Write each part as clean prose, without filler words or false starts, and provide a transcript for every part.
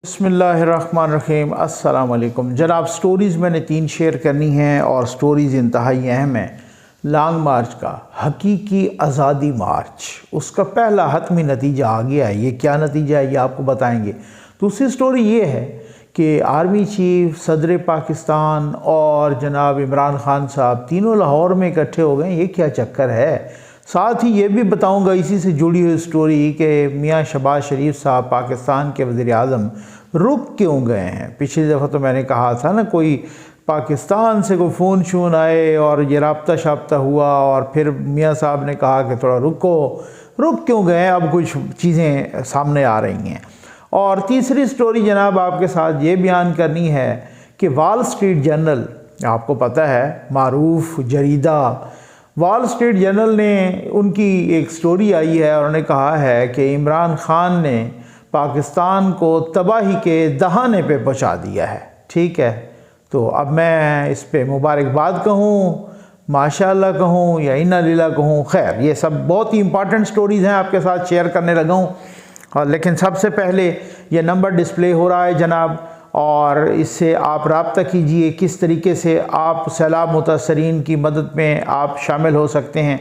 बिस्मिल्लाहिर्रहमानिर्रहीम। अस्सलाम वालेकुम जनाब। स्टोरीज़ मैंने 3 शेयर करनी हैं और स्टोरीज़ इंतहाई अहम हैं। लॉन्ग मार्च का हकीकी आज़ादी मार्च, उसका पहला हतमी नतीजा आ गया है। ये क्या नतीजा है ये आपको बताएंगे। दूसरी स्टोरी ये है कि आर्मी चीफ, सदर पाकिस्तान और जनाब इमरान खान साहब तीनों लाहौर में इकट्ठे हो गए। ये क्या चक्कर है। साथ ही ये भी बताऊंगा इसी से जुड़ी हुई स्टोरी कि मियाँ शहबाज शरीफ साहब पाकिस्तान के वज़ीर आज़म रुक क्यों गए हैं। पिछली दफ़ा तो मैंने कहा था ना, कोई पाकिस्तान से कोई फ़ोन शोन आए और ये राब्ता शाब्ता हुआ और फिर मियाँ साहब ने कहा कि थोड़ा रुको। रुक क्यों गए। अब कुछ चीज़ें सामने आ रही हैं। और तीसरी स्टोरी जनाब आपके साथ ये बयान करनी है कि वॉल स्ट्रीट जर्नल, आपको पता है मारूफ जरीदा, वॉल स्ट्रीट जर्नल ने उनकी एक स्टोरी आई है और उन्होंने कहा है कि इमरान खान ने पाकिस्तान को तबाही के दहाने पे पहुंचा दिया है। ठीक है, तो अब मैं इस पे मुबारकबाद कहूँ, माशाअल्लाह कहूँ या इन्ना लिल्लाह कहूँ, खैर ये सब बहुत ही इंपॉर्टेंट स्टोरीज़ हैं, आपके साथ शेयर करने लगा हूँ। और लेकिन सबसे पहले ये नंबर डिस्प्ले हो रहा है जनाब, और इससे आप राब्ता कीजिए किस तरीके से आप सैलाब मुतासरीन की मदद में आप शामिल हो सकते हैं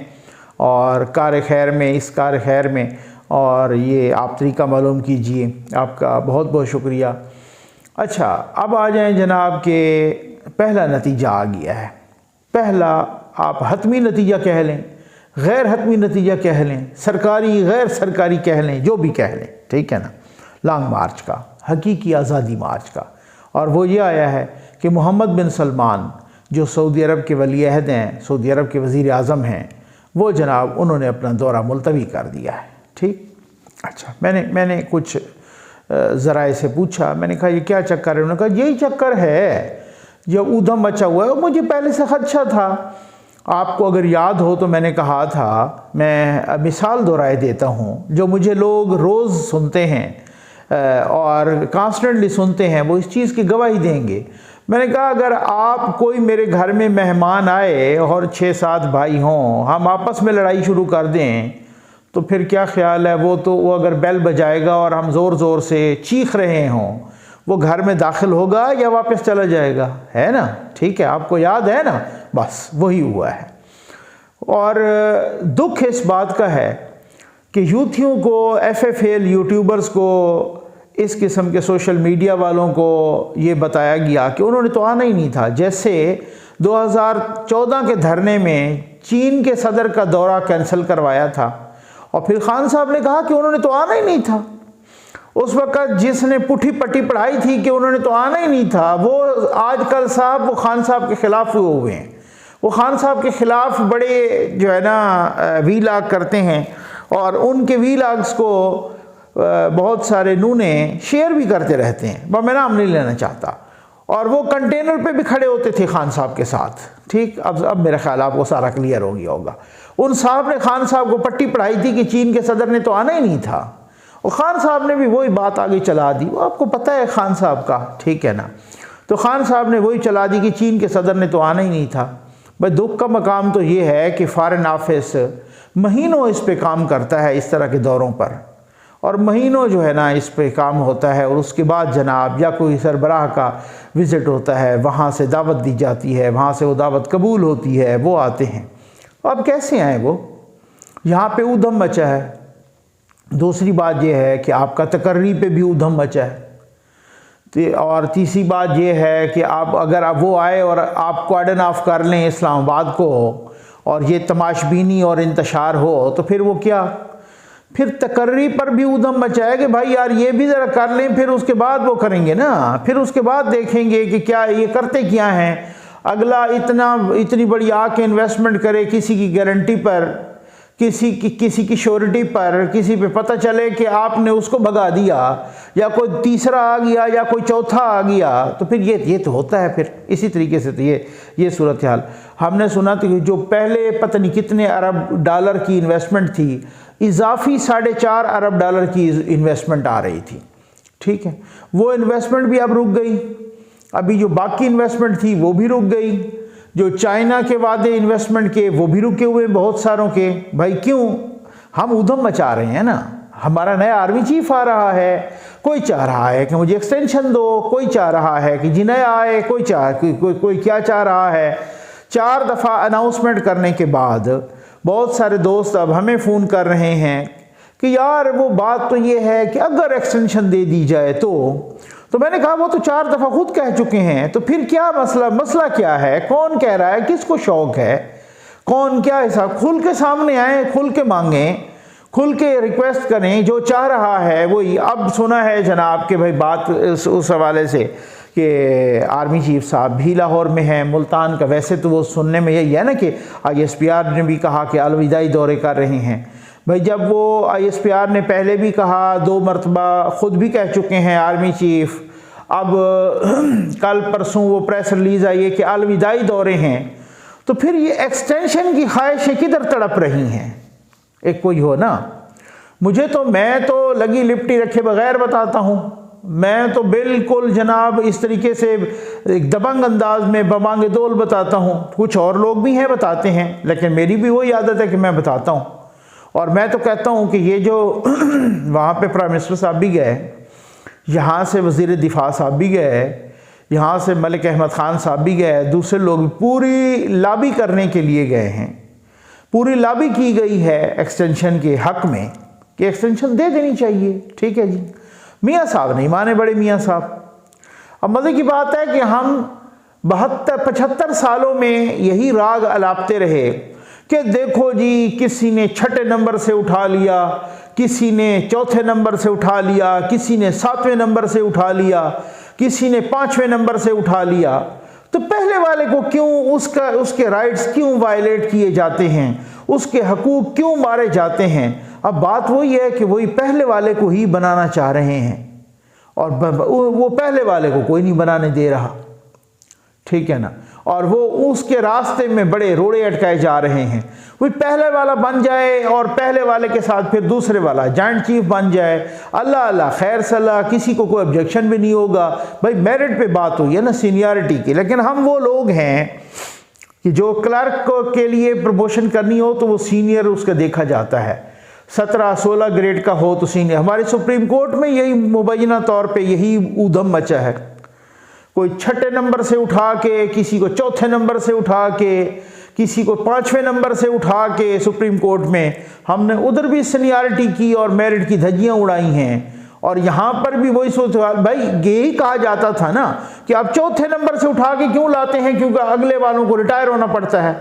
और कार खैर में, इस कार खैर में, और ये आप तरीका मालूम कीजिए। आपका बहुत बहुत शुक्रिया। अच्छा, अब आ जाएं जनाब के पहला नतीजा आ गया है। पहला आप हतमी नतीजा कह लें, गैर हतमी नतीजा कह लें, सरकारी गैर सरकारी कह लें, जो भी कह लें, ठीक है ना। लॉन्ग मार्च का, हकीकी आज़ादी मार्च का, और वो ये आया है कि मोहम्मद बिन सलमान जो सऊदी अरब के वली अहद हैं, सऊदी अरब के वज़ीर आज़म हैं, वो जनाब उन्होंने अपना दौरा मुलतवी कर दिया है। ठीक, अच्छा, मैंने कुछ ज़राए से पूछा, मैंने कहा ये क्या चक्कर है। उन्होंने कहा यही चक्कर है, जब ऊधम मचा हुआ है। मुझे पहले से खदशा था, आपको अगर याद हो तो मैंने कहा था, मैं मिसाल दोहराए देता हूँ, जो मुझे लोग रोज़ सुनते हैं और कॉन्स्टेंटली सुनते हैं, वो इस चीज़ की गवाही देंगे। मैंने कहा अगर आप कोई मेरे घर में मेहमान आए और 6-7 भाई हों, हम आपस में लड़ाई शुरू कर दें, तो फिर क्या ख्याल है, वो अगर बेल बजाएगा और हम ज़ोर ज़ोर से चीख रहे हों, वो घर में दाखिल होगा या वापस चला जाएगा, है ना। ठीक है, आपको याद है ना, बस वही हुआ है। और दुख इस बात का है कि यूथियों को, FFL यूट्यूबर्स को, इस किस्म के सोशल मीडिया वालों को ये बताया गया कि उन्होंने तो आना ही नहीं था। जैसे 2014 के धरने में चीन के सदर का दौरा कैंसिल करवाया था और फिर खान साहब ने कहा कि उन्होंने तो आना ही नहीं था। उस वक़्त जिसने पुठी पट्टी पढ़ाई थी कि उन्होंने तो आना ही नहीं था, वो आजकल साहब वो खान साहब के ख़िलाफ़ हुए हैं। वो खान साहब के ख़िलाफ़ बड़े जो है ना वीलाग करते हैं और उनके वीलाग्स को बहुत सारे नूने शेयर भी करते रहते हैं, मैं नाम नहीं लेना चाहता। और वो कंटेनर पे भी खड़े होते थे खान साहब के साथ। ठीक, अब मेरा ख्याल आपको सारा क्लियर हो गया होगा। उन साहब ने खान साहब को पट्टी पढ़ाई थी कि चीन के सदर ने तो आना ही नहीं था, और खान साहब ने भी वही बात आगे चला दी। वो आपको पता है खान साहब का, ठीक है ना। तो खान साहब ने वही चला दी कि चीन के सदर ने तो आना ही नहीं था। भाई दुख का मकाम तो ये है कि फॉरेन ऑफिस महीनों इस पे काम करता है, इस तरह के दौरों पर, और महीनों जो है ना इस पे काम होता है, और उसके बाद जनाब या कोई सरबराह का विज़िट होता है, वहाँ से दावत दी जाती है, वहाँ से वो दावत कबूल होती है, वो आते हैं। अब कैसे आए वो, यहाँ पे ऊधम मचा है। दूसरी बात यह है कि आपका तकर्री पे भी ऊधम मचा है। और तीसरी बात यह है कि आप अगर आप वो आए और आप कॉर्डन ऑफ कर लें इस्लामाबाद को, और ये तमाशबीनी और इंतशार हो, तो फिर वो क्या, फिर तकर्री पर भी ऊधम मचाए कि भाई यार ये भी ज़रा कर लें, फिर उसके बाद वो करेंगे ना, फिर उसके बाद देखेंगे कि क्या ये करते क्या हैं। अगला इतनी बड़ी आके इन्वेस्टमेंट करे किसी की गारंटी पर, किसी की श्योरिटी पर, किसी पे पता चले कि आपने उसको भगा दिया, या कोई तीसरा आ गया या कोई चौथा आ गया, तो फिर ये तो होता है। फिर इसी तरीके से तो ये सूरत हाल हमने सुना था कि जो पहले पता नहीं कितने अरब डॉलर की इन्वेस्टमेंट थी, इजाफी 4.5 अरब डॉलर की इन्वेस्टमेंट आ रही थी। ठीक है, वो इन्वेस्टमेंट भी अब रुक गई। अभी जो बाकी इन्वेस्टमेंट थी वो भी रुक गई। जो चाइना के वादे इन्वेस्टमेंट के वो भी रुके हुए बहुत सारों के। भाई क्यों, हम ऊधम मचा रहे हैं ना, हमारा नया आर्मी चीफ आ रहा है, कोई चाह रहा है कि मुझे एक्सटेंशन दो, कोई चाह रहा है कि जी नया आए, कोई क्या चाह रहा है। 4 दफ़ा अनाउंसमेंट करने के बाद बहुत सारे दोस्त अब हमें फ़ोन कर रहे हैं कि यार वो बात तो ये है कि अगर एक्सटेंशन दे दी जाए तो मैंने कहा वो तो 4 दफ़ा खुद कह चुके हैं, तो फिर क्या मसला क्या है, कौन कह रहा है, किसको शौक है, कौन क्या हिसाब। खुल के सामने आए, खुल के मांगें, खुल के रिक्वेस्ट करें, जो चाह रहा है वही। अब सुना है जनाब कि भाई बात उस हवाले से कि आर्मी चीफ साहब भी लाहौर में हैं, मुल्तान का। वैसे तो वो सुनने में यही है ना कि ISPR ने भी कहा कि अलविदाई दौरे कर रहे हैं। भाई जब वो ISPR ने पहले भी कहा, 2 मरतबा ख़ुद भी कह चुके हैं आर्मी चीफ, अब कल परसों वो प्रेस रिलीज़ आई है कि अलविदाई दौरे हैं, तो फिर ये एक्सटेंशन की ख्वाहिशें किधर तड़प रही हैं? एक कोई हो ना। मैं तो लगी लिपटी रखे बगैर बताता हूँ, मैं तो बिल्कुल जनाब इस तरीके से एक दबंग अंदाज में बमांगे दोल बताता हूँ। कुछ और लोग भी हैं बताते हैं, लेकिन मेरी भी वही आदत है कि मैं बताता हूँ। और मैं तो कहता हूँ कि ये जो वहाँ पे प्राइम मिनिस्टर साहब भी गए, यहाँ से वज़ीर दिफा साहब भी गए, यहाँ से मलिक अहमद ख़ान साहब भी गए, दूसरे लोग पूरी लॉबी करने के लिए गए हैं। पूरी लॉबी की गई है एक्सटेंशन के हक़ में कि एक्सटेंशन दे देनी चाहिए। ठीक है जी, मियाँ साहब नहीं माने, बड़े मियाँ साहब। अब मज़े की बात है कि हम 75 सालों में यही राग अलापते रहे कि देखो जी, किसी ने 6ठे नंबर से उठा लिया, किसी ने 4थे नंबर से उठा लिया, किसी ने 7वें नंबर से उठा लिया, किसी ने 5वें नंबर से उठा लिया। तो पहले वाले को क्यों उसके राइट्स क्यों वायलेट किए जाते हैं, उसके हकूक़ क्यों मारे जाते हैं? अब बात वही है कि वही पहले वाले को ही बनाना चाह रहे हैं और वो पहले वाले को कोई नहीं बनाने दे रहा। ठीक है ना। और वो उसके रास्ते में बड़े रोड़े अटकाए जा रहे हैं। वही पहले वाला बन जाए और पहले वाले के साथ फिर दूसरे वाला जॉइंट चीफ बन जाए, अल्लाह अल्लाह खैर सलाह, किसी को कोई ऑब्जेक्शन भी नहीं होगा। भाई मेरिट पे बात हुई है ना, सीनियरिटी की। लेकिन हम वो लोग हैं कि जो क्लर्क के लिए प्रमोशन करनी हो तो वो सीनियर उसका देखा जाता है, 17-16 ग्रेड का हो तो सीनियर। हमारे सुप्रीम कोर्ट में यही मुबैना तौर पे यही ऊधम मचा है। कोई 6ठे नंबर से उठा के, किसी को 4थे नंबर से उठा के, किसी को 5वें नंबर से उठा के सुप्रीम कोर्ट में हमने उधर भी सीनियरिटी की और मेरिट की धज्जियां उड़ाई हैं। और यहाँ पर भी वही सोच, भाई यही कहा जाता था ना कि आप 4थे नंबर से उठा के क्यों लाते हैं, क्योंकि अगले वालों को रिटायर होना पड़ता है।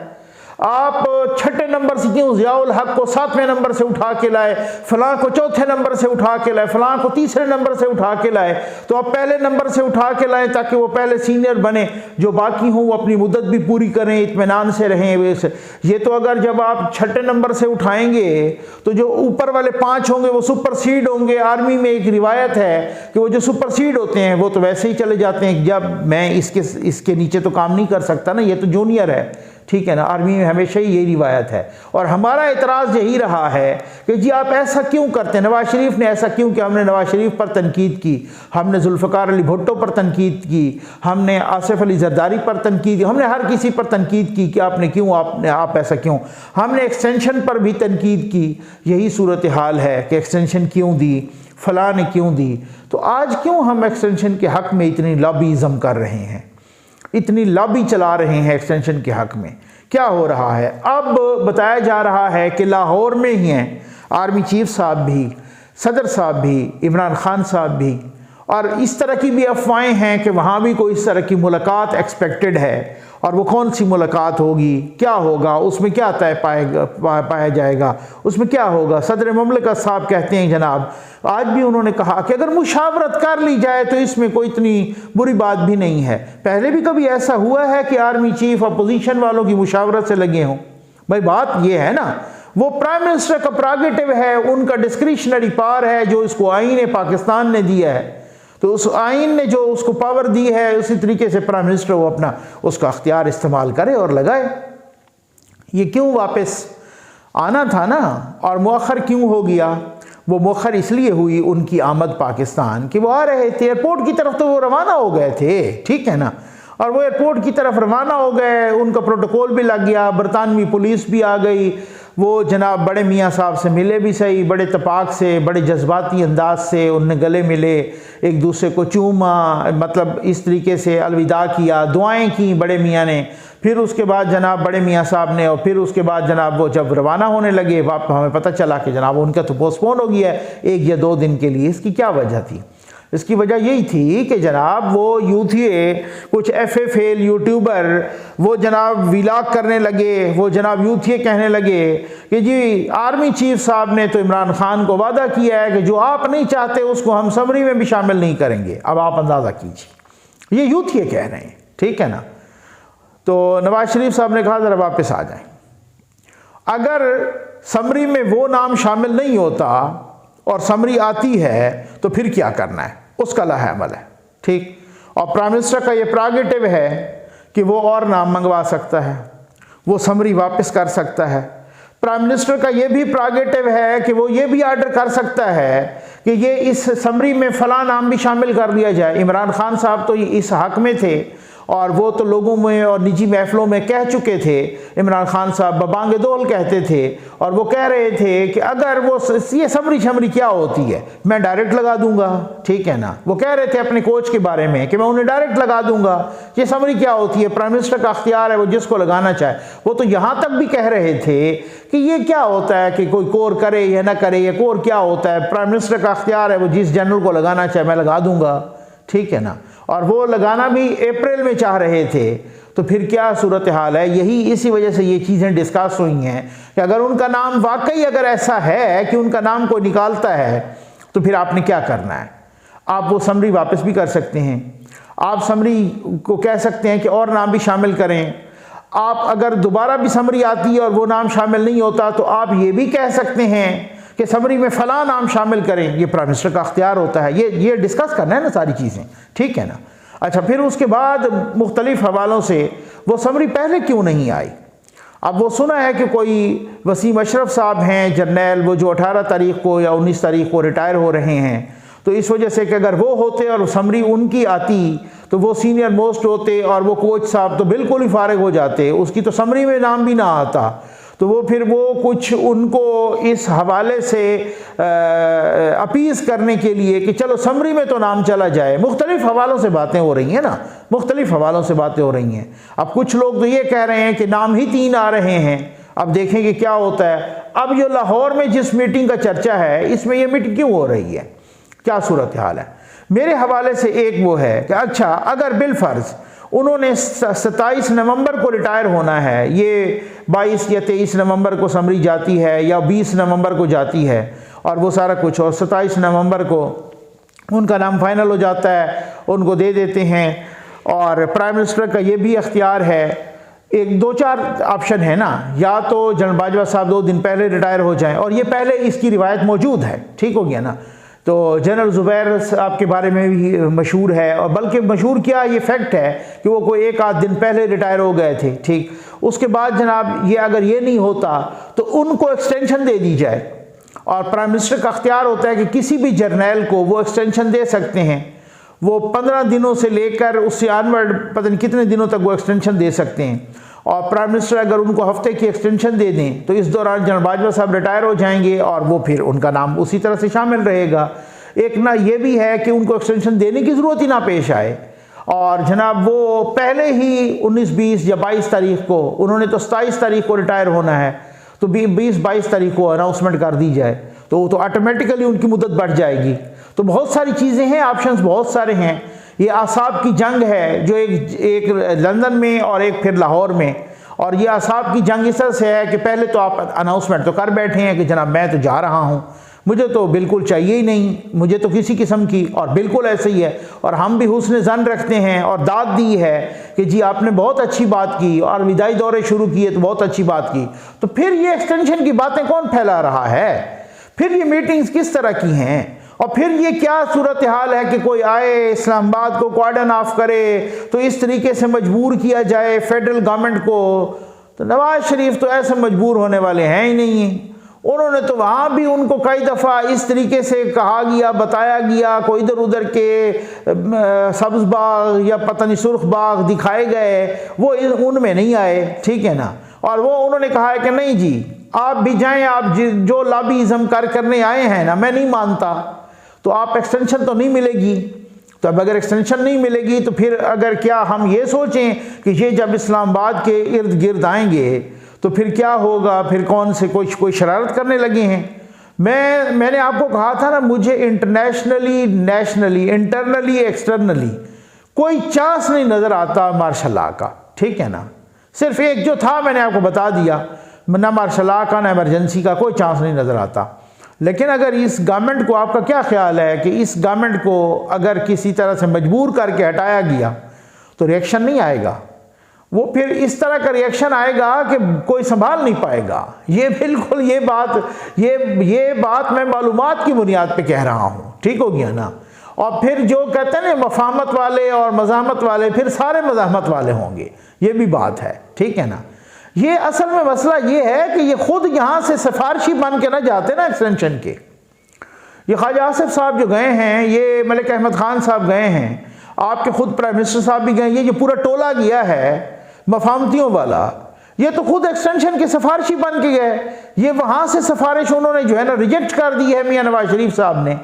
आप 6ठे नंबर से क्यों ज़ियाउल हक को 7वें नंबर से उठा के लाए, फलां को 4थे नंबर से उठा के लाए, फलां को 3रे नंबर से उठा के लाए। तो आप पहले नंबर से उठा के लाएं ताकि वो पहले सीनियर बने, जो बाकी हों वो अपनी मुद्दत भी पूरी करें, इत्मीनान से रहें। वैसे ये तो अगर जब आप 6ठे नंबर से उठाएंगे तो जो ऊपर वाले 5 होंगे वो सुपरसीड होंगे। आर्मी में एक रिवायत है कि वो जो सुपरसीड होते हैं वो तो वैसे ही चले जाते हैं, जब मैं इसके नीचे तो काम नहीं कर सकता ना, ये तो जूनियर है। ठीक है ना, आर्मी में हमेशा ही यही रिवायत है। और हमारा एतराज़ यही रहा है कि जी आप ऐसा क्यों करते हैं। नवाज शरीफ ने ऐसा क्यों किया? हमने नवाज शरीफ पर तनकीद की, हमने जुल्फ़िकार अली भुट्टो पर तनकीद की, हमने आसिफ अली जरदारी पर तनकीद की, हमने हर किसी पर तनकीद की कि आपने क्यों, आप ऐसा क्यों। हमने एक्सटेंशन पर भी तनकीद की। यही सूरत हाल है कि एक्सटेंशन क्यों दी, फलां ने क्यों दी। तो आज क्यों हम एक्सटेंशन के हक़ में इतनी लॉबीज़म कर रहे हैं, इतनी लॉबी चला रहे हैं एक्सटेंशन के हक़ में? क्या हो रहा है? अब बताया जा रहा है कि लाहौर में ही हैं आर्मी चीफ साहब भी, सदर साहब भी, इमरान खान साहब भी, और इस तरह की भी अफवाहें हैं कि वहाँ भी कोई इस तरह की मुलाकात एक्सपेक्टेड है। और वो कौन सी मुलाकात होगी, क्या होगा, उसमें क्या तय पाया जाएगा, उसमें क्या होगा? सदर ममलकत साहब कहते हैं जनाब, आज भी उन्होंने कहा कि अगर मुशावरत कर ली जाए तो इसमें कोई इतनी बुरी बात भी नहीं है। पहले भी कभी ऐसा हुआ है कि आर्मी चीफ अपोजिशन वालों की मुशावरत से लगे हों? भाई बात ये है ना, वो प्राइम मिनिस्टर का प्रेरोगेटिव है, उनका डिस्क्रिशनरी पावर है जो इसको आईन पाकिस्तान ने दिया है। तो उस आइन ने जो उसको पावर दी है, उसी तरीके से प्राइम मिनिस्टर वो अपना उसका अख्तियार इस्तेमाल करे और लगाए। ये क्यों वापस आना था ना, और मुअख्खर क्यों हो गया? वो मुअख्खर इसलिए हुई उनकी आमद पाकिस्तान कि वो आ रहे थे एयरपोर्ट की तरफ, तो वो रवाना हो गए थे। ठीक है ना, और वो एयरपोर्ट की तरफ रवाना हो गए, उनका प्रोटोकॉल भी लग गया, बरतानवी पुलिस भी आ गई, वो जनाब बड़े मियाँ साहब से मिले भी सही, बड़े तपाक से, बड़े जज्बाती अंदाज से उनने गले मिले, एक दूसरे को चूमा, मतलब इस तरीके से अलविदा किया, दुआएं की बड़े मियाँ ने। फिर उसके बाद जनाब बड़े मियाँ साहब ने, और फिर उसके बाद जनाब वो जब रवाना होने लगे वापस, हमें पता चला कि जनाब उनका तो पोस्टपोन हो गया है 1 या 2 दिन के लिए। इसकी क्या वजह थी? इसकी वजह यही थी कि जनाब वो यूथिए, कुछ FFL यूट्यूबर वो जनाब विलाग करने लगे, वो जनाब यूथिए कहने लगे कि जी आर्मी चीफ साहब ने तो इमरान खान को वादा किया है कि जो आप नहीं चाहते उसको हम समरी में भी शामिल नहीं करेंगे। अब आप अंदाज़ा कीजिए, ये यूथिए कह रहे हैं, ठीक है ना। तो नवाज शरीफ साहब ने कहा ज़रा वापस आ जाएं। अगर समरी में वो नाम शामिल नहीं होता और समरी आती है तो फिर क्या करना है, उसका लाहेअमल है, ठीक। और प्राइम मिनिस्टर का ये प्रेरोगेटिव है कि वो और नाम मंगवा सकता है, वो समरी वापस कर सकता है। प्राइम मिनिस्टर का ये भी प्रेरोगेटिव है कि वो ये भी आर्डर कर सकता है कि ये इस समरी में फ़लाँ नाम भी शामिल कर दिया जाए। इमरान खान साहब तो इस हक़ में थे और वो तो लोगों में और निजी महफिलों में कह चुके थे। इमरान खान साहब बबांगे दोल कहते थे और वो कह रहे थे कि अगर वो ये समरी शमरी क्या होती है, मैं डायरेक्ट लगा दूंगा, ठीक है ना। वो कह रहे थे अपने कोच के बारे में कि मैं उन्हें डायरेक्ट लगा दूंगा, ये समरी क्या होती है, प्राइम मिनिस्टर का अख्तियार है वो जिसको लगाना चाहे। वो तो यहाँ तक भी कह रहे थे कि ये क्या होता है कि कोई कोर करे या ना करे, ये कोर क्या होता है, प्राइम मिनिस्टर का अख्तियार है वो जिस जनरल को लगाना चाहे मैं लगा दूंगा, ठीक है ना। और वो लगाना भी अप्रैल में चाह रहे थे। तो फिर क्या सूरत हाल है? यही इसी वजह से ये चीज़ें डिस्कस हुई हैं कि अगर उनका नाम वाकई अगर ऐसा है कि उनका नाम कोई निकालता है तो फिर आपने क्या करना है? आप वो समरी वापस भी कर सकते हैं, आप समरी को कह सकते हैं कि और नाम भी शामिल करें। आप अगर दोबारा भी समरी आती है और वो नाम शामिल नहीं होता तो आप ये भी कह सकते हैं कि समरी में फ़लाँ नाम शामिल करें। ये प्राइम मिनिस्टर का अख्तियार होता है, ये डिस्कस करना है ना सारी चीज़ें, ठीक है ना। अच्छा, फिर उसके बाद मुख्तलिफ हवालों से वो समरी पहले क्यों नहीं आई? अब वो सुना है कि कोई वसीम अशरफ साहब हैं जर्नैल, वो जो 18 तारीख को या 19 तारीख को रिटायर हो रहे हैं, तो इस वजह से कि अगर वो होते और समरी उनकी आती तो वो सीनियर मोस्ट होते और वो कोच साहब तो बिल्कुल ही फारिग हो जाते, उसकी तो समरी में नाम भी ना आता। तो वो फिर वो कुछ उनको इस हवाले से अपीज़ करने के लिए कि चलो समरी में तो नाम चला जाए। मुख्तलिफ हवालों से बातें हो रही हैं ना, मुख्तलिफ हवालों से बातें हो रही हैं। अब कुछ लोग तो ये कह रहे हैं कि नाम ही 3 आ रहे हैं, अब देखेंगे क्या होता है। अब जो लाहौर में जिस मीटिंग का चर्चा है, इसमें ये मीटिंग क्यों हो रही है, क्या सूरत हाल है? मेरे हवाले से एक वो है कि अच्छा अगर बिलफर्ज उन्होंने 27 नवंबर को रिटायर होना है, ये 22 या 23 नवंबर को समरी जाती है या 20 नवंबर को जाती है और वो सारा कुछ, और 27 नवंबर को उनका नाम फाइनल हो जाता है, उनको दे देते हैं। और प्राइम मिनिस्टर का ये भी अख्तियार है, एक 2-4 ऑप्शन है ना, या तो जनरल बाजवा साहब 2 दिन पहले रिटायर हो जाएं, और ये पहले इसकी रिवायत मौजूद है, ठीक हो गया ना। तो जनरल ज़ुबैर साहब के बारे में भी मशहूर है, और बल्कि मशहूर क्या, ये फैक्ट है कि वो कोई 1 आध दिन पहले रिटायर हो गए थे, ठीक। उसके बाद जनाब ये अगर ये नहीं होता तो उनको एक्सटेंशन दे दी जाए, और प्राइम मिनिस्टर का अख्तियार होता है कि किसी भी जर्नैल को वो एक्सटेंशन दे सकते हैं। वो 15 दिनों से लेकर उससे ऑनवर्ड पता नहीं कितने दिनों तक वो एक्सटेंशन दे सकते हैं। और प्राइम मिनिस्टर अगर उनको हफ्ते की एक्सटेंशन दे दें तो इस दौरान जनरल बाजवा साहब रिटायर हो जाएंगे और वो फिर उनका नाम उसी तरह से शामिल रहेगा। एक ना ये भी है कि उनको एक्सटेंशन देने की ज़रूरत ही ना पेश आए, और जनाब वो पहले ही 19, 20 या 22 तारीख को, उन्होंने तो 27 तारीख को रिटायर होना है, तो 20-22 तारीख को अनाउंसमेंट कर दी जाए तो ऑटोमेटिकली उनकी मुद्दत बढ़ जाएगी। तो बहुत सारी चीज़ें हैं, ऑप्शंस बहुत सारे हैं। ये आसाब की जंग है जो एक लंदन में और एक फिर लाहौर में, और ये आसाब की जंग इस तरह से है कि पहले तो आप अनाउंसमेंट तो कर बैठे हैं कि जनाब मैं तो जा रहा हूँ, मुझे तो बिल्कुल चाहिए ही नहीं, मुझे तो किसी किस्म की, और बिल्कुल ऐसे ही है। और हम भी हुस्न ज़न रखते हैं और दाद दी है कि जी आपने बहुत अच्छी बात की और विदाई दौरे शुरू किए तो बहुत अच्छी बात की। तो फिर ये एक्सटेंशन की बातें कौन फैला रहा है? फिर ये मीटिंग्स किस तरह की हैं? और फिर ये क्या सूरत हाल है कि कोई आए इस्लामाबाद को कॉर्डन ऑफ करे तो इस तरीके से मजबूर किया जाए फेडरल गवर्नमेंट को? तो नवाज शरीफ तो ऐसे मजबूर होने वाले हैं ही नहीं। उन्होंने तो वहाँ भी उनको कई दफ़ा इस तरीके से कहा गया, बताया गया, कोई इधर उधर के सब्ज़ बाग या पता नहीं सुर्ख बाग दिखाए गए, वो उनमें नहीं आए, ठीक है ना। और वो उन्होंने कहा है कि नहीं जी आप भी जाएं, आप जो लॉबीज़म करने आए हैं ना, मैं नहीं मानता, तो आप एक्सटेंशन तो नहीं मिलेगी। तो अब अगर एक्सटेंशन नहीं मिलेगी तो फिर अगर क्या हम ये सोचें कि ये जब इस्लामाबाद के इर्द गिर्द आएंगे तो फिर क्या होगा, फिर कौन से कोई शरारत करने लगे हैं। मैंने आपको कहा था ना, मुझे इंटरनेशनली, नेशनली, इंटरनली, एक्सटर्नली कोई चांस नहीं नज़र आता मार्शल लॉ का, ठीक है ना। सिर्फ एक जो था मैंने आपको बता दिया, ना मार्शल लॉ का ना इमरजेंसी का कोई चांस नहीं नज़र आता। लेकिन अगर इस गवर्नमेंट को, आपका क्या ख्याल है कि इस गवर्नमेंट को अगर किसी तरह से मजबूर करके हटाया गया तो रिएक्शन नहीं आएगा? वो फिर इस तरह का रिएक्शन आएगा कि कोई संभाल नहीं पाएगा। ये बिल्कुल ये बात मैं मालूमात की बुनियाद पे कह रहा हूँ, ठीक हो गया ना। और फिर जो कहते हैं ना मफाहमत वाले और मज़ाहमत वाले, फिर सारे मज़ाहमत वाले होंगे, ये भी बात है, ठीक है ना। ये असल में मसला ये है कि ये खुद यहाँ से सिफारशी बन के ना जाते ना एक्सटेंशन के। ये ख्वाजा आसिफ साहब जो गए हैं, ये मलिक अहमद ख़ान साहब गए हैं, आपके खुद प्राइम मिनिस्टर साहब भी गए, ये जो पूरा टोला गया है मफाहमतियों वाला, ये तो खुद एक्सटेंशन के सिफारशी बन के गए। ये वहाँ से सिफारिश उन्होंने जो है ना रिजेक्ट कर दी है मियाँ नवाज शरीफ साहब ने।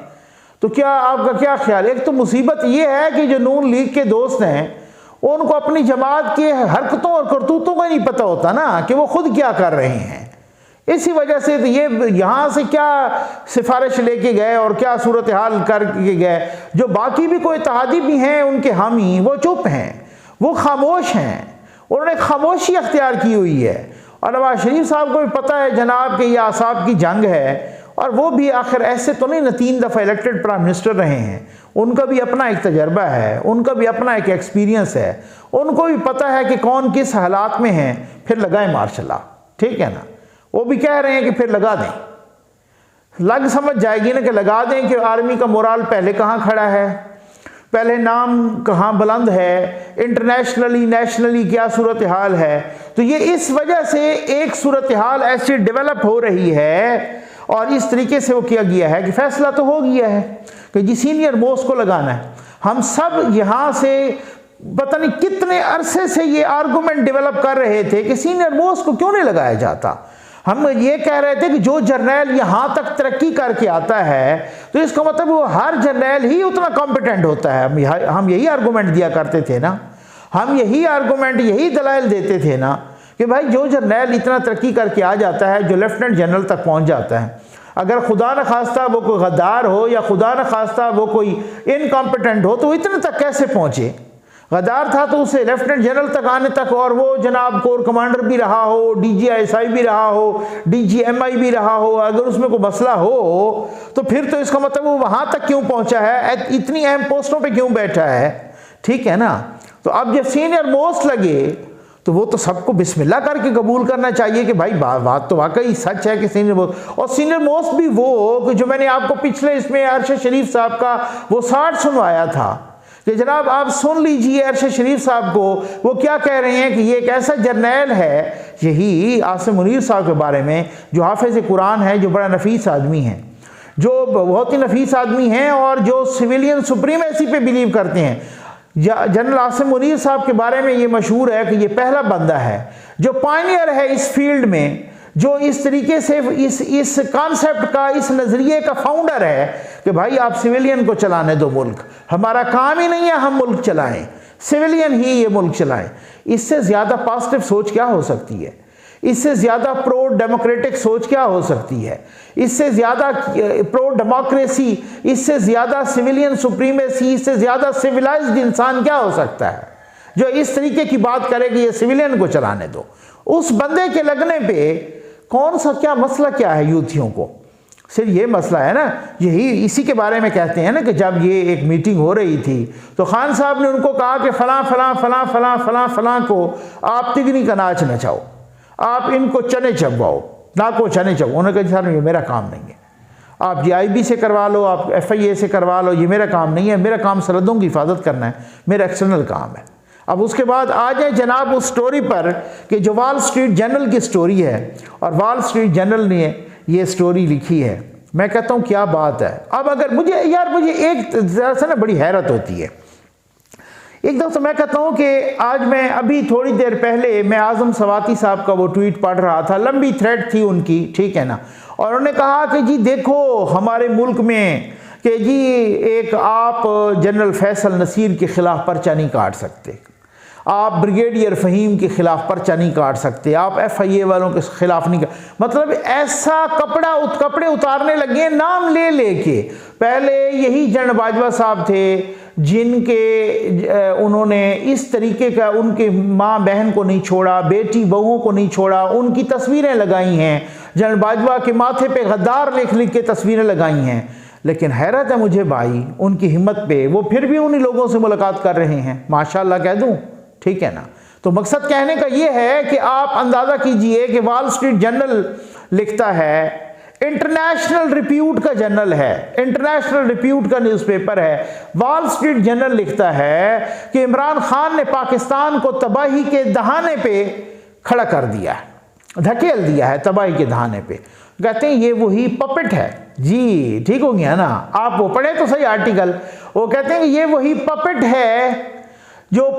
तो क्या आपका क्या ख्याल है? एक तो मुसीबत ये है कि जो नून लीग के दोस्त हैं उनको अपनी जमात के हरकतों और करतूतों का नहीं पता होता ना कि वो खुद क्या कर रहे हैं। इसी वजह से तो ये यहाँ से क्या सिफारिश लेके गए और क्या सूरत हाल करके गए। जो बाकी भी कोई इत्तेहादी भी हैं उनके हामी, वो चुप हैं, वो खामोश हैं, उन्होंने खामोशी अख्तियार की हुई है। और नवाज शरीफ साहब को भी पता है जनाब कि ये आसाब की जंग है, और वो भी आखिर ऐसे तो नहीं न 3 दफ़ा इलेक्टेड प्राइम मिनिस्टर रहे हैं, उनका भी अपना एक तजर्बा है, उनका भी अपना एक एक्सपीरियंस है, उनको भी पता है कि कौन किस हालात में है, फिर लगाएं मार्शल लॉ, ठीक है ना। वो भी कह रहे हैं कि फिर लगा दें, लग समझ जाएगी ना कि लगा दें कि आर्मी का मोराल पहले कहाँ खड़ा है, पहले नाम कहाँ बुलंद है, इंटरनेशनली नेशनली क्या सूरत हाल है। तो ये इस वजह से एक सूरत हाल ऐसी डेवलप हो रही है और इस तरीके से वो किया गया है कि फैसला तो हो गया है कि जी सीनियर मोस्ट को लगाना है। हम सब यहाँ से पता नहीं कितने अरसे से ये आर्गूमेंट डेवलप कर रहे थे कि सीनियर मोस्ट को क्यों नहीं लगाया जाता। हम ये कह रहे थे कि जो जर्नैल यहाँ तक तरक्की करके आता है तो इसका मतलब वो हर जर्नैल ही उतना कॉम्पिटेंट होता है। हम यही आर्गूमेंट दिया करते थे ना, हम यही आर्गूमेंट, यही दलाइल देते थे ना कि भाई जो जर्नैल इतना तरक्की करके आ जाता है, जो लेफ्टिनेंट जनरल तक पहुँच जाता है, अगर खुदा न खास्ता वो कोई गद्दार हो या खुदा न खास्ता वो कोई इनकॉम्पिटेंट हो तो इतने तक कैसे पहुँचे। गद्दार था तो उसे लेफ्टिनेंट जनरल तक आने तक, और वो जनाब कोर कमांडर भी रहा हो, DGISI भी रहा हो, DGMI भी रहा हो, अगर उसमें कोई मसला हो तो फिर तो इसका मतलब वो वहाँ तक क्यों पहुँचा है, इतनी अहम पोस्टों पे क्यों बैठा है, ठीक है ना। तो अब जब सीनियर मोस्ट लगे तो वो तो सबको बिस्मिल्लाह करके कबूल करना चाहिए कि भाई बात तो वाकई सच है कि सीनियर मोस्ट। और सीनियर मोस्ट भी वो कि जो मैंने आपको पिछले इसमें अरशद शरीफ साहब का वो 60 सुनवाया था कि जनाब आप सुन लीजिए अरशद शरीफ साहब को, वो क्या कह रहे हैं कि ये एक ऐसा जर्नैल है, यही आसिम मुनीर साहब के बारे में, जो हाफिज़ कुरान है, जो बड़ा नफीस आदमी है, जो बहुत ही नफीस आदमी हैं और जो सिविलियन सुप्रीमेसी पे बिलीव करते हैं। जनरल आसिम मुनीर साहब के बारे में ये मशहूर है कि ये पहला बंदा है जो पायनियर है इस फील्ड में, जो इस तरीके से इस कॉन्सेप्ट का, इस नज़रिए का फाउंडर है कि भाई आप सिविलियन को चलाने दो मुल्क, हमारा काम ही नहीं है हम मुल्क चलाएं, सिविलियन ही ये मुल्क चलाएं। इससे ज़्यादा पॉजिटिव सोच क्या हो सकती है, इससे ज़्यादा प्रो डेमोक्रेटिक सोच क्या हो सकती है, इससे ज़्यादा प्रो डेमोक्रेसी, इससे ज़्यादा सिविलियन सुप्रीमेसी, इससे ज़्यादा सिविलाइज्ड इंसान क्या हो सकता है जो इस तरीके की बात करे कि ये सिविलियन को चलाने दो। उस बंदे के लगने पे कौन सा क्या मसला क्या है यूथियों को, सिर्फ ये मसला है ना। यही इसी के बारे में कहते हैं ना कि जब ये एक मीटिंग हो रही थी तो खान साहब ने उनको कहा कि फ़लाँ फ़लाँ फ़लाँ फ़लाँ फ़लाँ फ़लाँ को आप तिगनी का नाच नचाओ, आप इनको चने चबवाओ, ना को चने चबवाओ। उन्होंने कहा सर ये मेरा काम नहीं है, आप GIB से करवा लो, आप FIA से करवा लो, ये मेरा काम नहीं है, मेरा काम सरहदों की हिफाजत करना है, मेरा एक्सटर्नल काम है। अब उसके बाद आ जाए जनाब उस स्टोरी पर कि जो वॉल स्ट्रीट जर्नल की स्टोरी है, और वॉल स्ट्रीट जर्नल ने ये स्टोरी लिखी है। मैं कहता हूँ क्या बात है। अब अगर मुझे एक ज़रा सा ना बड़ी हैरत होती है, एक दफ़ा मैं कहता हूँ कि आज मैं अभी थोड़ी देर पहले मैं आज़म सवाती साहब का वो ट्वीट पढ़ रहा था, लंबी थ्रेड थी उनकी, ठीक है ना, और उन्होंने कहा कि जी देखो हमारे मुल्क में कि जी एक आप जनरल फैसल नसीर के ख़िलाफ़ पर्चा नहीं काट सकते, आप ब्रिगेडियर फ़हीम के ख़िलाफ़ पर्चा नहीं काट सकते, आप FIA वालों के ख़िलाफ़ नहीं मतलब ऐसा कपड़े उतारने लगे नाम ले लेके। पहले यही जनरल बाजवा साहब थे जिनके उन्होंने इस तरीके का उनके माँ बहन को नहीं छोड़ा, बेटी बहुओं को नहीं छोड़ा, उनकी तस्वीरें लगाई हैं, जनरल बाजवा के माथे पे गद्दार लिख लिख के तस्वीरें लगाई हैं। लेकिन हैरत है मुझे भाई उनकी हिम्मत पे, वो फिर भी उन्हीं लोगों से मुलाकात कर रहे हैं, माशाल्लाह कह दूं, ठीक है ना। तो मकसद कहने का ये है कि आप अंदाज़ा कीजिए कि वॉल स्ट्रीट जर्नल लिखता है, इंटरनेशनल रिप्यूट का जर्नल है, इंटरनेशनल रिप्यूट का न्यूज़पेपर है, वॉल स्ट्रीट जर्नल लिखता है कि इमरान खान ने पाकिस्तान को तबाही के दहाने पे खड़ा कर दिया है, धकेल दिया है तबाही के दहाने पे। कहते हैं ये वही पपेट है। जी ठीक हो गया ना, आप वो पढ़े तो सही आर्टिकल। वो कहते हैं कि ये वही पपेट है, जो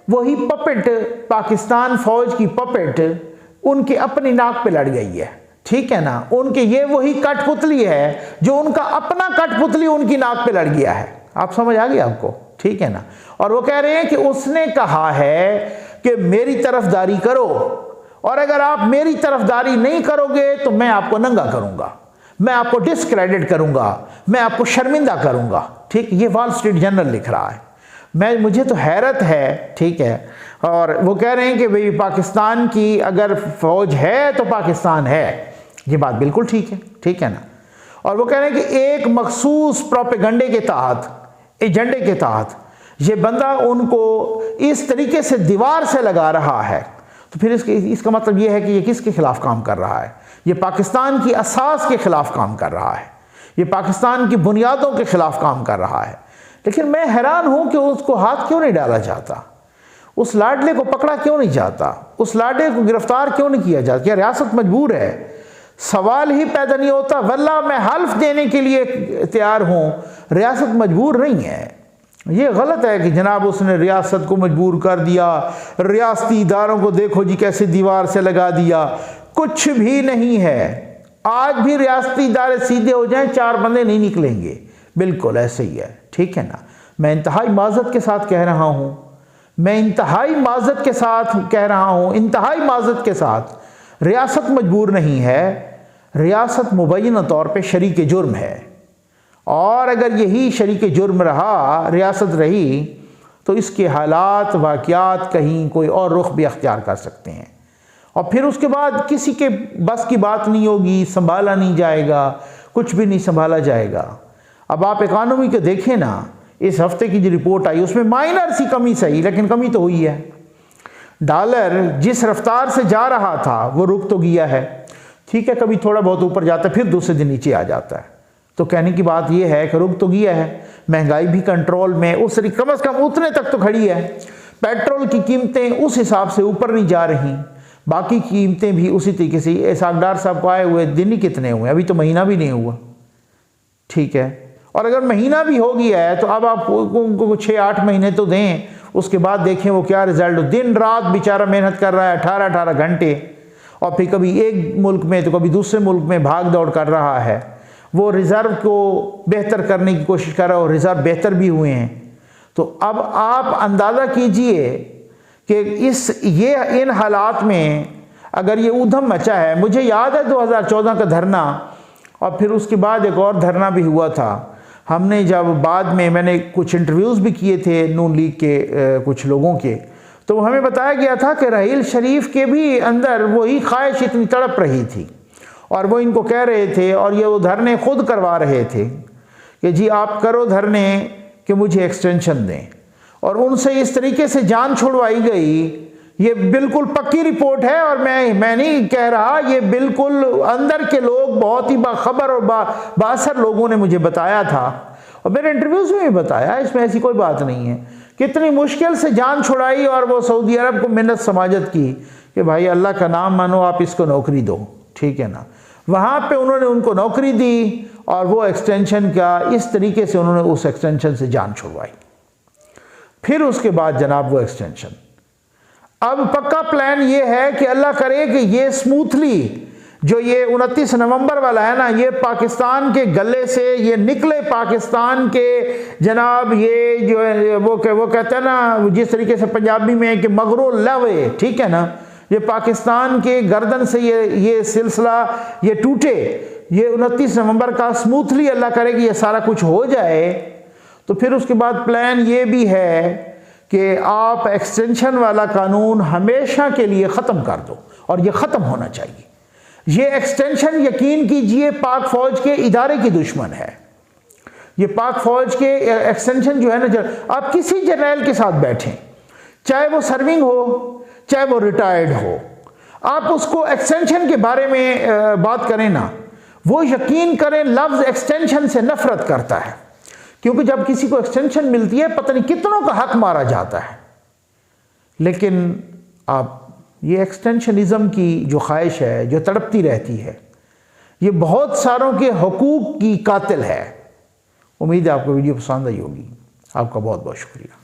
वही पपेट पाकिस्तान फौज की पपेट उनके अपनी नाक पे लड़ गई है, ठीक है ना। उनके ये वही कठपुतली है जो उनका अपना कठपुतली उनकी नाक पे लड़ गया है। आप समझ आ गई आपको, ठीक है ना। और वो कह रहे हैं कि उसने कहा है कि मेरी तरफदारी करो, और अगर आप मेरी तरफदारी नहीं करोगे तो मैं आपको नंगा करूंगा, मैं आपको डिस्क्रेडिट करूंगा, मैं आपको शर्मिंदा करूंगा, ठीक। ये वॉल स्ट्रीट जर्नल लिख रहा है। मुझे तो हैरत है, ठीक है। और वो कह रहे हैं कि भाई पाकिस्तान की अगर फौज है तो पाकिस्तान है, ये बात बिल्कुल ठीक है, ठीक है ना। और वो कह रहे हैं कि एक मखसूस प्रोपेगंडे के तहत, एजेंडे के तहत ये बंदा उनको इस तरीके से दीवार से लगा रहा है, तो फिर इसका मतलब ये है कि ये किसके खिलाफ काम कर रहा है? ये पाकिस्तान की असास के खिलाफ काम कर रहा है, ये पाकिस्तान की बुनियादों के खिलाफ काम कर रहा है। लेकिन मैं हैरान हूं कि उसको हाथ क्यों नहीं डाला जाता, उस लाडले को पकड़ा क्यों नहीं जाता, उस लाडले को गिरफ्तार क्यों नहीं किया जाता? क्या रियासत मजबूर है? सवाल ही पैदा नहीं होता। वल्लाह मैं हल्फ देने के लिए तैयार हूं, रियासत मजबूर नहीं है। ये गलत है कि जनाब उसने रियासत को मजबूर कर दिया, रियासती इदारों को देखो जी कैसे दीवार से लगा दिया। कुछ भी नहीं है। आज भी रियासती इदारे सीधे हो जाएं, 4 बंदे नहीं निकलेंगे, बिल्कुल ऐसे ही है, ठीक है ना। मैं इंतहाई माज़रत के साथ कह रहा हूँ, मैं इंतहाई माज़रत के साथ कह रहा हूँ, इंतहाई माज़रत के साथ, रियासत मजबूर नहीं है, रियासत मुबैना तौर पे शरीक जुर्म है। और अगर यही शरीक जुर्म रहा, रियासत रही, तो इसके हालात वाक़यात कहीं कोई और रुख भी अख्तियार कर सकते हैं, और फिर उसके बाद किसी के बस की बात नहीं होगी, संभाला नहीं जाएगा, कुछ भी नहीं संभाला जाएगा। अब आप इकानमी को देखें ना, इस हफ्ते की जो रिपोर्ट आई उसमें माइनर सी कमी सही, लेकिन कमी तो हुई है। डॉलर जिस रफ्तार से जा रहा था वो रुक तो गया है, ठीक है, कभी थोड़ा बहुत ऊपर जाता है फिर दूसरे दिन नीचे आ जाता है। तो कहने की बात यह है कि रुक तो गया है, महंगाई भी कंट्रोल में, उस कम से कम उतने तक तो खड़ी है। पेट्रोल की कीमतें उस हिसाब से ऊपर नहीं जा रही, बाकी कीमतें भी उसी तरीके से। इसाकदार साहब को आए हुए दिन ही कितने हुए, अभी तो महीना भी नहीं हुआ, ठीक है। और अगर महीना भी हो गया है तो अब आप उनको 6-8 महीने तो दें, उसके बाद देखें वो क्या रिजल्ट। दिन रात बेचारा मेहनत कर रहा है 18-18 घंटे, और फिर कभी एक मुल्क में तो कभी दूसरे मुल्क में भाग दौड़ कर रहा है। वो रिज़र्व को बेहतर करने की कोशिश कर रहा है और रिज़र्व बेहतर भी हुए हैं। तो अब आप अंदाज़ा कीजिए कि इन हालात में अगर ये ऊधम मचा है। मुझे याद है 2014 का धरना, और फिर उसके बाद एक और धरना भी हुआ था। हमने जब बाद में मैंने कुछ इंटरव्यूज़ भी किए थे नून लीग के कुछ लोगों के, तो हमें बताया गया था कि रहील शरीफ के भी अंदर वही ख्वाहिश इतनी तड़प रही थी, और वो इनको कह रहे थे, और ये वो धरने खुद करवा रहे थे कि जी आप करो धरने कि मुझे एक्सटेंशन दें, और उनसे इस तरीके से जान छुड़वाई गई। ये बिल्कुल पक्की रिपोर्ट है, और मैं नहीं कह रहा, ये बिल्कुल अंदर के लोग, बहुत ही बाखबर और बासर लोगों ने मुझे बताया था, और मेरे इंटरव्यूज़ में भी बताया, इसमें ऐसी कोई बात नहीं है। कितनी मुश्किल से जान छुड़ाई, और वो सऊदी अरब को मिन्नत समाजत की कि भाई अल्लाह का नाम मानो, आप इसको नौकरी दो, ठीक है ना। वहाँ पे उन्होंने उनको नौकरी दी, और वो एक्सटेंशन का इस तरीके से उन्होंने उस एक्सटेंशन से जान छुड़वाई। फिर उसके बाद जनाब वो एक्सटेंशन। अब पक्का प्लान ये है कि अल्लाह करे कि ये स्मूथली जो ये 29 नवंबर वाला है ना, ये पाकिस्तान के गले से ये निकले, पाकिस्तान के जनाब ये जो वो कहते हैं ना जिस तरीके से पंजाबी में कि मगरो लवे, ठीक है ना, ये पाकिस्तान के गर्दन से ये सिलसिला ये टूटे, ये 29 नवंबर का स्मूथली अल्लाह करे कि ये सारा कुछ हो जाए। तो फिर उसके बाद प्लान ये भी है कि आप एक्सटेंशन वाला कानून हमेशा के लिए ख़त्म कर दो, और ये ख़त्म होना चाहिए। ये एक्सटेंशन यकीन कीजिए पाक फौज के इदारे की दुश्मन है। ये पाक फौज के एक्सटेंशन जो है ना, आप किसी जर्नल के साथ बैठें, चाहे वो सर्विंग हो चाहे वो रिटायर्ड हो, आप उसको एक्सटेंशन के बारे में बात करें ना, वो यकीन करें लफ्ज़ एक्सटेंशन से नफरत करता है, क्योंकि जब किसी को एक्सटेंशन मिलती है पता नहीं कितनों का हक मारा जाता है। लेकिन आप ये एक्सटेंशनिज़म की जो ख्वाहिश है, जो तड़पती रहती है, ये बहुत सारों के हकूक़ की कातिल है। उम्मीद है आपको वीडियो पसंद आई होगी। आपका बहुत बहुत शुक्रिया।